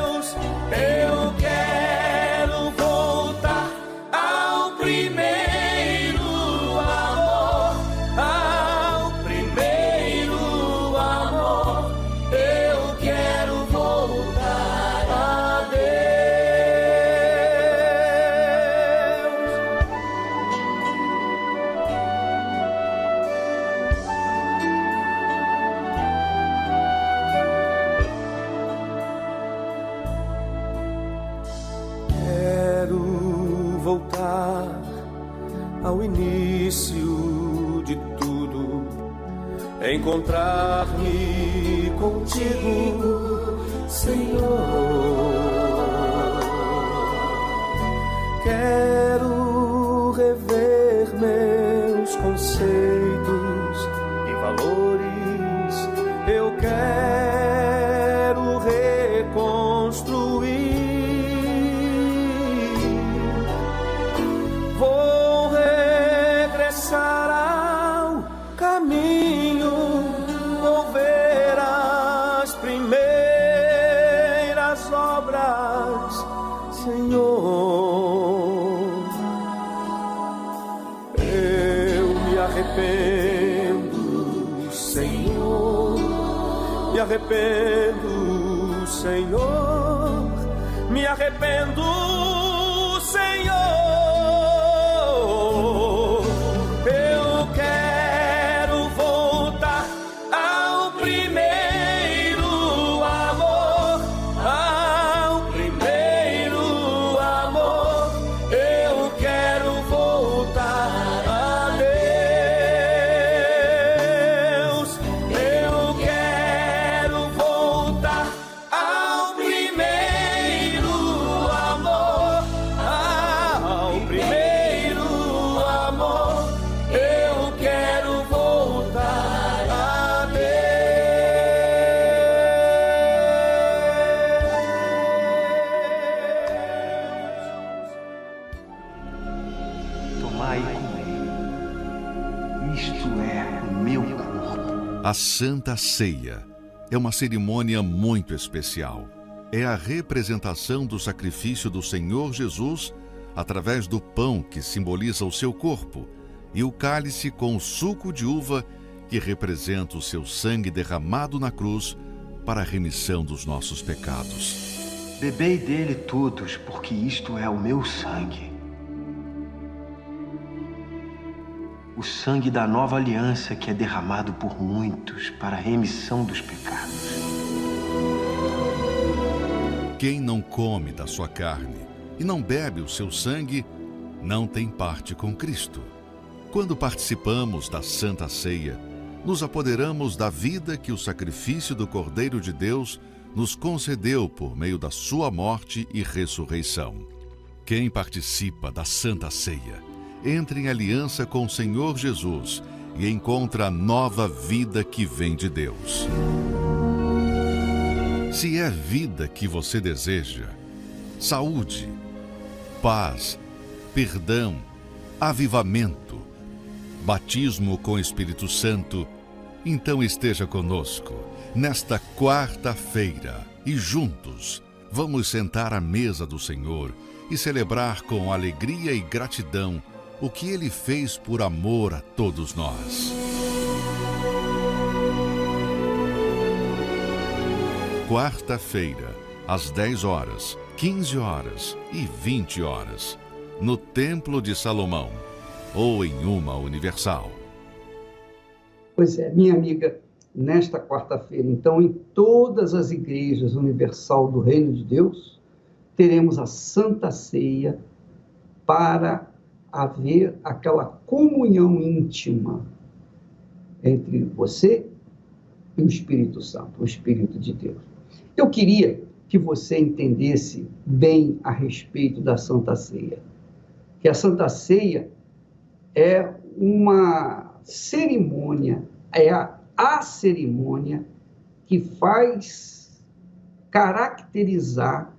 Deus. Eu quero voltar ao primeiro amor, ao primeiro amor. Eu quero voltar a Deus. Quero voltar ao início de tudo, encontrar-me contigo, Senhor. Quero rever meus conceitos e valores. Eu quero reconstruir. arrependo, Senhor, me arrependo, Senhor, me arrependo, Senhor. Eu quero voltar ao primeiro amor, ao primeiro amor. Eu quero voltar a Deus. Eu quero voltar ao primeiro amor, ao primeiro amor. Eu quero voltar a Deus. Tomai e comei, isto é o meu corpo. A Santa Ceia é uma cerimônia muito especial. É a representação do sacrifício do Senhor Jesus através do pão que simboliza o seu corpo e o cálice com o suco de uva que representa o seu sangue derramado na cruz para a remissão dos nossos pecados. Bebei dele todos, porque isto é o meu sangue. O sangue da nova aliança que é derramado por muitos para a remissão dos pecados. Quem não come da sua carne e não bebe o seu sangue, não tem parte com Cristo. Quando participamos da Santa Ceia, nos apoderamos da vida que o sacrifício do Cordeiro de Deus nos concedeu por meio da sua morte e ressurreição. Quem participa da Santa Ceia entra em aliança com o Senhor Jesus e encontra a nova vida que vem de Deus. Se é vida que você deseja, saúde, paz, perdão, avivamento, batismo com o Espírito Santo, então esteja conosco nesta quarta-feira e juntos vamos sentar à mesa do Senhor e celebrar com alegria e gratidão o que Ele fez por amor a todos nós. Quarta-feira, às 10 horas, 15 horas e 20 horas, no Templo de Salomão, ou em uma Universal. Pois é, minha amiga, nesta quarta-feira, então, em todas as igrejas universal do Reino de Deus, teremos a Santa Ceia para haver aquela comunhão íntima entre você e o Espírito Santo, o Espírito de Deus. Eu queria que você entendesse bem a respeito da Santa Ceia, que a Santa Ceia é uma cerimônia, é a cerimônia que faz caracterizar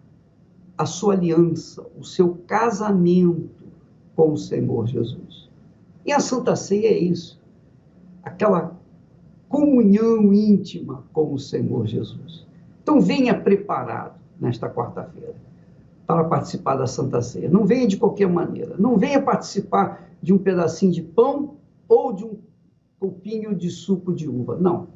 a sua aliança, o seu casamento com o Senhor Jesus. E a Santa Ceia é isso, aquela comunhão íntima com o Senhor Jesus. Então venha preparado nesta quarta-feira para participar da Santa Ceia. Não venha de qualquer maneira, não venha participar de um pedacinho de pão ou de um copinho de suco de uva, não.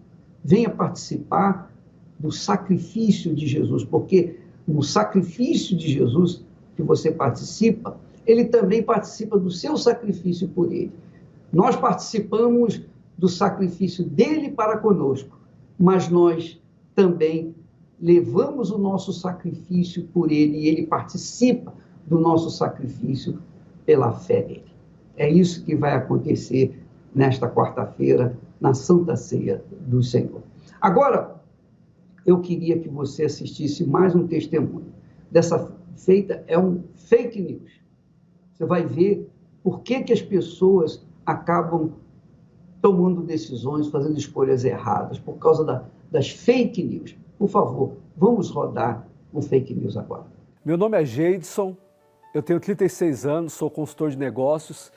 Venha participar do sacrifício de Jesus, porque no sacrifício de Jesus que você participa, ele também participa do seu sacrifício por ele. Nós participamos do sacrifício dele para conosco, mas nós também levamos o nosso sacrifício por ele e ele participa do nosso sacrifício pela fé dele. É isso que vai acontecer nesta quarta-feira, na Santa Ceia do Senhor. Agora, eu queria que você assistisse mais um testemunho. Dessa feita é um fake news. Você vai ver por que as pessoas acabam tomando decisões, fazendo escolhas erradas, por causa das fake news. Por favor, vamos rodar o fake news agora. Meu nome é Geidson, eu tenho 36 anos, sou consultor de negócios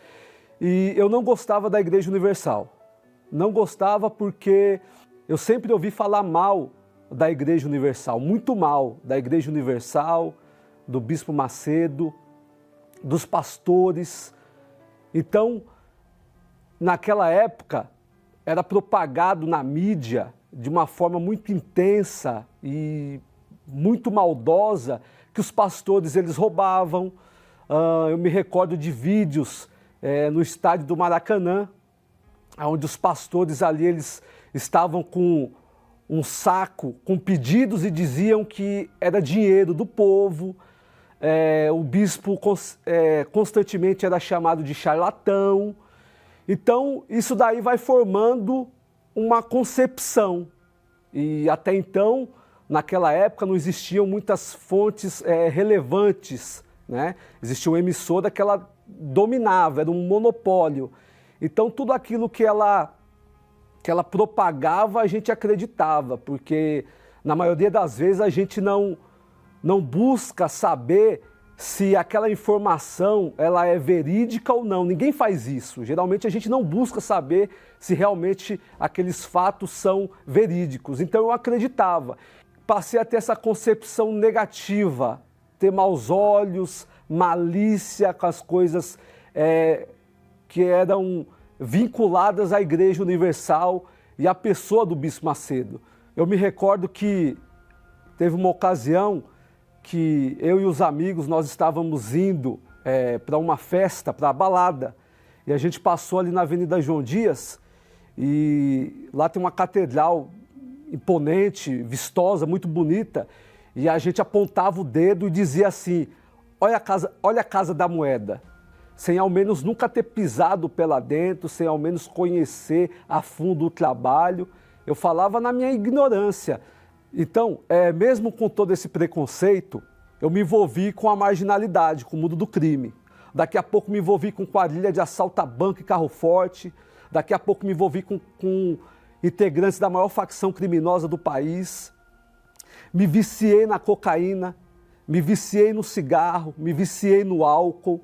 e eu não gostava da Igreja Universal. Não gostava porque eu sempre ouvi falar mal da Igreja Universal, muito mal da Igreja Universal, do Bispo Macedo, dos pastores. Então, naquela época era propagado na mídia de uma forma muito intensa e muito maldosa que os pastores eles roubavam. Eu me recordo de vídeos no estádio do Maracanã, onde os pastores ali eles estavam com um saco com pedidos e diziam que era dinheiro do povo. O bispo constantemente era chamado de charlatão. Então, isso daí vai formando uma concepção. E até então, naquela época, não existiam muitas fontes relevantes, né? Existia uma emissora que ela dominava, era um monopólio. Então, tudo aquilo que ela propagava, a gente acreditava, porque na maioria das vezes a gente não busca saber se aquela informação ela é verídica ou não. Ninguém faz isso. Geralmente a gente não busca saber se realmente aqueles fatos são verídicos. Então eu acreditava. Passei a ter essa concepção negativa, ter maus olhos, malícia com as coisas que eram vinculadas à Igreja Universal e à pessoa do Bispo Macedo. Eu me recordo que teve uma ocasião que eu e os amigos, nós estávamos indo para uma festa, para a balada, e a gente passou ali na Avenida João Dias, e lá tem uma catedral imponente, vistosa, muito bonita, e a gente apontava o dedo e dizia assim: olha a Casa da Moeda, sem ao menos nunca ter pisado pela dentro, sem ao menos conhecer a fundo o trabalho. Eu falava na minha ignorância. Então, mesmo com todo esse preconceito, eu me envolvi com a marginalidade, com o mundo do crime. Daqui a pouco me envolvi com quadrilha de assalto a banco e carro forte. Daqui a pouco me envolvi com integrantes da maior facção criminosa do país. Me viciei na cocaína, me viciei no cigarro, me viciei no álcool.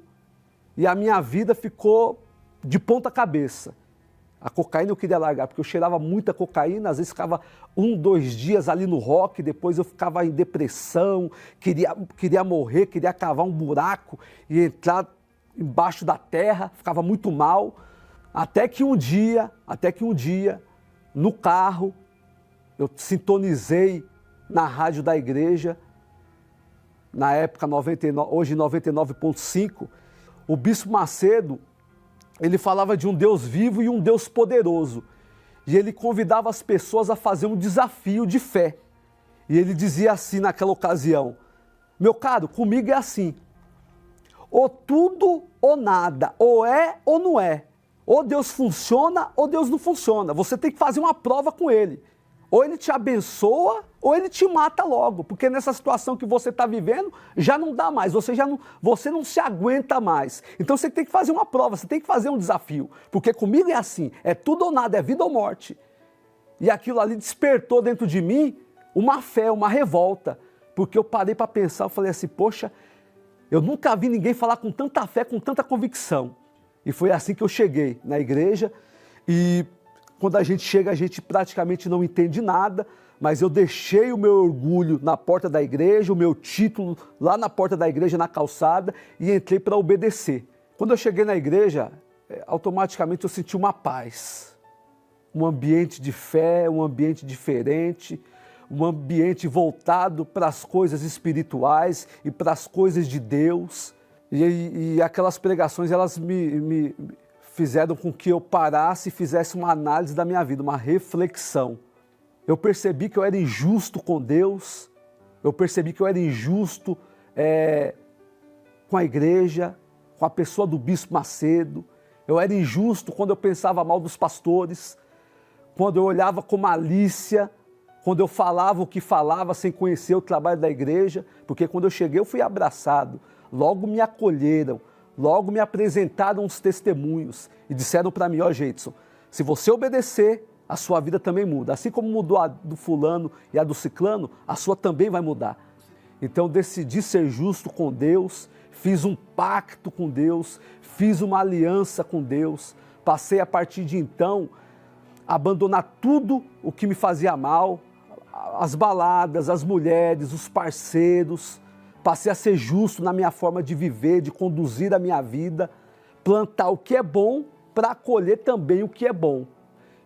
E a minha vida ficou de ponta cabeça. A cocaína eu queria largar, porque eu cheirava muita cocaína, às vezes ficava 1, 2 dias ali no rock, depois eu ficava em depressão, queria morrer, queria cavar um buraco e entrar embaixo da terra, ficava muito mal. Até que um dia, no carro, eu sintonizei na rádio da igreja, na época 99, hoje 99.5, o Bispo Macedo, ele falava de um Deus vivo e um Deus poderoso. E ele convidava as pessoas a fazer um desafio de fé. E ele dizia assim naquela ocasião: meu caro, comigo é assim. Ou tudo ou nada. Ou é ou não é. Ou Deus funciona ou Deus não funciona. Você tem que fazer uma prova com ele. Ou ele te abençoa ou ele te mata logo. Porque nessa situação que você está vivendo, já não dá mais. Você não se aguenta mais. Então você tem que fazer uma prova, você tem que fazer um desafio. Porque comigo é assim, é tudo ou nada, é vida ou morte. E aquilo ali despertou dentro de mim uma fé, uma revolta. Porque eu parei para pensar, eu falei assim, poxa, eu nunca vi ninguém falar com tanta fé, com tanta convicção. E foi assim que eu cheguei na igreja. E quando a gente chega, a gente praticamente não entende nada, mas eu deixei o meu orgulho na porta da igreja, o meu título lá na porta da igreja, na calçada, e entrei para obedecer. Quando eu cheguei na igreja, automaticamente eu senti uma paz, um ambiente de fé, um ambiente diferente, um ambiente voltado para as coisas espirituais e para as coisas de Deus. E aquelas pregações, elas me fizeram com que eu parasse e fizesse uma análise da minha vida, uma reflexão. Eu percebi que eu era injusto com Deus, eu percebi que eu era injusto com a igreja, com a pessoa do Bispo Macedo. Eu era injusto quando eu pensava mal dos pastores, quando eu olhava com malícia, quando eu falava o que falava sem conhecer o trabalho da igreja, porque quando eu cheguei eu fui abraçado, logo me acolheram, logo me apresentaram os testemunhos e disseram para mim: ó, Jeidson, se você obedecer, a sua vida também muda. Assim como mudou a do fulano e a do ciclano, a sua também vai mudar. Então eu decidi ser justo com Deus, fiz um pacto com Deus, fiz uma aliança com Deus, passei a partir de então a abandonar tudo o que me fazia mal, as baladas, as mulheres, os parceiros. Passei a ser justo na minha forma de viver, de conduzir a minha vida, plantar o que é bom para colher também o que é bom.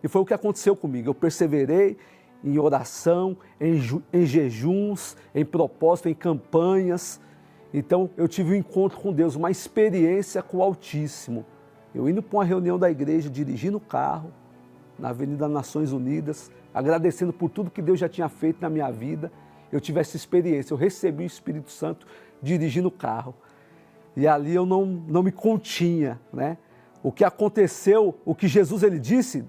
E foi o que aconteceu comigo. Eu perseverei em oração, em jejuns, em propósito, em campanhas. Então eu tive um encontro com Deus, uma experiência com o Altíssimo. Eu indo para uma reunião da igreja, dirigindo o carro, na Avenida Nações Unidas, agradecendo por tudo que Deus já tinha feito na minha vida. Eu tive essa experiência, eu recebi o Espírito Santo dirigindo o carro. E ali eu não me continha, né? O que aconteceu, o que Jesus ele disse,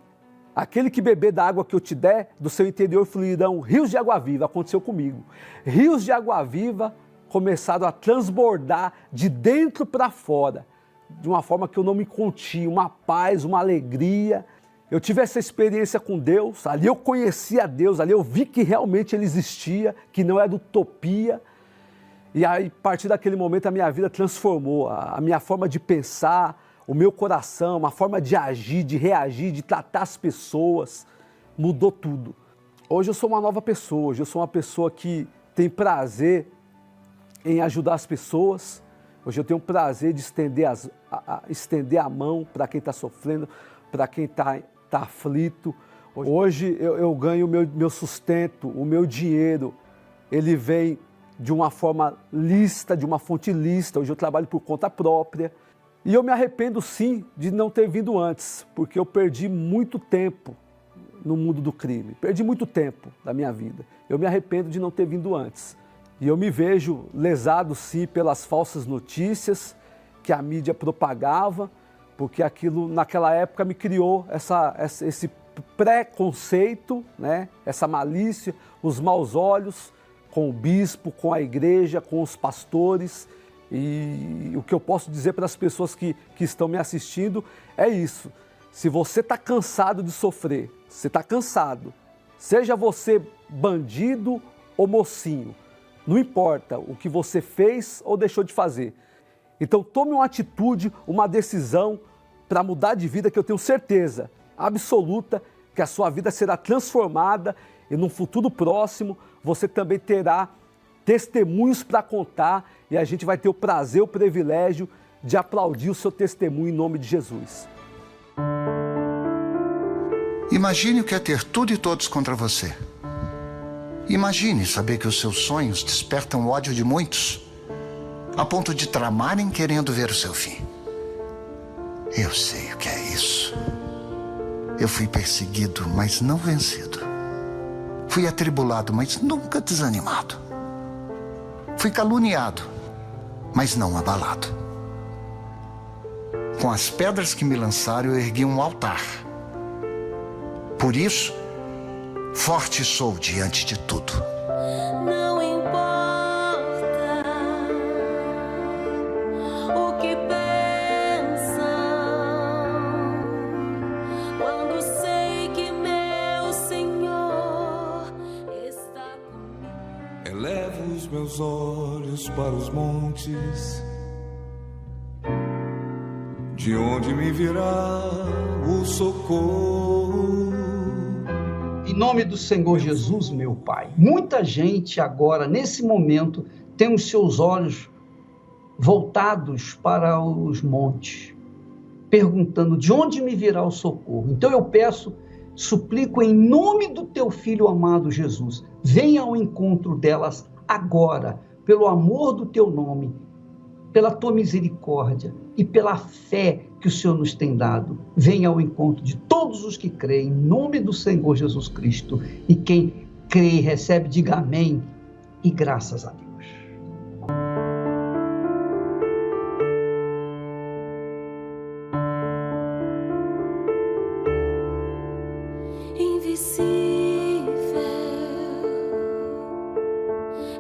aquele que beber da água que eu te der, do seu interior fluirão rios de água viva, aconteceu comigo. Rios de água viva começaram a transbordar de dentro para fora, de uma forma que eu não me continha, uma paz, uma alegria. Eu tive essa experiência com Deus, ali eu conheci a Deus, ali eu vi que realmente Ele existia, que não era utopia. E aí, a partir daquele momento, a minha vida transformou, a minha forma de pensar, o meu coração, a forma de agir, de reagir, de tratar as pessoas, mudou tudo. Hoje eu sou uma nova pessoa, hoje eu sou uma pessoa que tem prazer em ajudar as pessoas. Hoje eu tenho prazer de estender a mão para quem está sofrendo, para quem está aflito. Hoje eu ganho o meu sustento, o meu dinheiro, ele vem de uma forma lícita, de uma fonte lícita. Hoje eu trabalho por conta própria. E eu me arrependo sim de não ter vindo antes, porque eu perdi muito tempo no mundo do crime. Perdi muito tempo da minha vida. Eu me arrependo de não ter vindo antes. E eu me vejo lesado sim pelas falsas notícias que a mídia propagava, porque aquilo naquela época me criou esse preconceito, né? Essa malícia, os maus olhos com o bispo, com a igreja, com os pastores. E o que eu posso dizer para as pessoas que estão me assistindo é isso. Se você está cansado de sofrer, você está cansado, seja você bandido ou mocinho, não importa o que você fez ou deixou de fazer. Então tome uma atitude, uma decisão para mudar de vida, que eu tenho certeza absoluta que a sua vida será transformada e num futuro próximo você também terá testemunhos para contar e a gente vai ter o prazer, o privilégio de aplaudir o seu testemunho em nome de Jesus. Imagine o que é ter tudo e todos contra você. Imagine saber que os seus sonhos despertam o ódio de muitos, a ponto de tramarem querendo ver o seu fim. Eu sei o que é isso. Eu fui perseguido, mas não vencido. Fui atribulado, mas nunca desanimado. Fui caluniado, mas não abalado. Com as pedras que me lançaram, eu ergui um altar. Por isso, forte sou diante de tudo. Não importa o que pensam, quando sei que meu Senhor está comigo. Elevo os meus olhos para os montes, de onde me virá o socorro. Em nome do Senhor Jesus, meu Pai, muita gente agora, nesse momento, tem os seus olhos voltados para os montes, perguntando de onde me virá o socorro. Então eu peço, suplico em nome do teu Filho amado Jesus, venha ao encontro delas agora, pelo amor do teu nome, pela tua misericórdia e pela fé que o Senhor nos tem dado. Venha ao encontro de todos os que creem, em nome do Senhor Jesus Cristo. E quem crê e recebe, diga amém e graças a Deus. Invisível,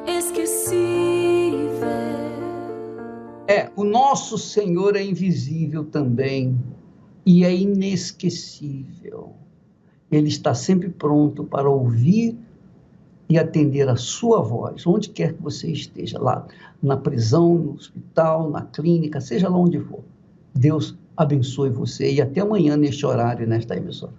esquecível. O nosso Senhor é invisível também e é inesquecível. Ele está sempre pronto para ouvir e atender a sua voz, onde quer que você esteja, lá na prisão, no hospital, na clínica, seja lá onde for. Deus abençoe você e até amanhã neste horário, nesta emissora.